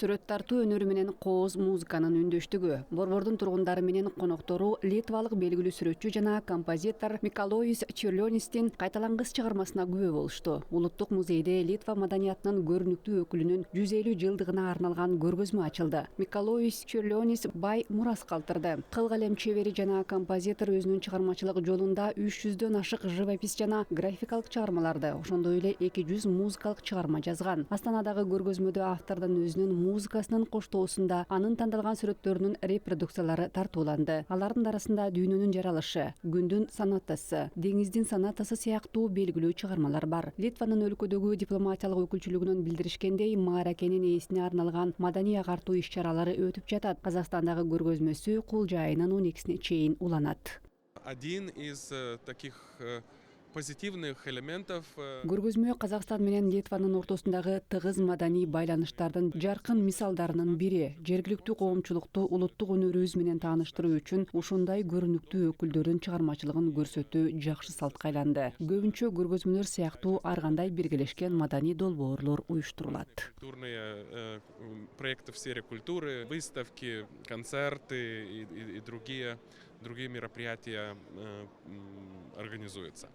сүрөт тартуу өнөрү менен кооз музыканын үндөштүгү. Борбордун тургундары менен коноктору литвалык белгилүү сүрөтчү жана композитор Микалоис Čiurlionistин кайталангыс чыгармасына күбө болушту. Улуттук музейде Литва маданиятынын көрүнүктүү өкүлүнүн 150 жылдыгына арналган көргөзмө ачылды. Микалоис Čiurlionis бай мурас калтырды. Кыл калем чебери жана композитор өзүнүн чыгармачылык жолунда 300дөн ашык живопись жана графикалык чыгармаларды, ошондой эле 200 музыкалык чыгарма жазган. Астанадагы көргөзмөдө автордун өзүнүн музыкасынын коштоосунда анын тандалган сүрөттөрүнүн репродукциялары тартууланды. Алардын арасында дүйнөнүн жаралышы, күндүн сонатасы, деңиздин сонатасы сыяктуу белгилүү чыгармалар бар. Литванын өлкөдөгү дипломатиялык өкүлчүлүгүнөн билдиришкендей, мааракенин ээсине арналган маданий агартуу иш-чаралары өтүп жатат. Казакстандагы көргөзмөсү кулж айынын 12-сине чейин уланат. Один из таких позитивных элементов. Көргөзмө Казакстан менен Литванын ортосундагы тыгыз маданий байланыштардын жаркын мисалдарынын бири. Жергиликтүү коомчулукту улуттук өнөрүбүз менен тааныштыруу үчүн ушундай көрүнүктүү өкүлдөрдүн чыгармачылыгын көрсөтүү жакшы салтка айланды. Көбүнчө көргөзмөлөр сыяктуу ар кандай биргелешкен маданий долбоорлор уюштурулат. Культурные проекты в сфере культуры, выставки, концерты и другие мероприятия организуются.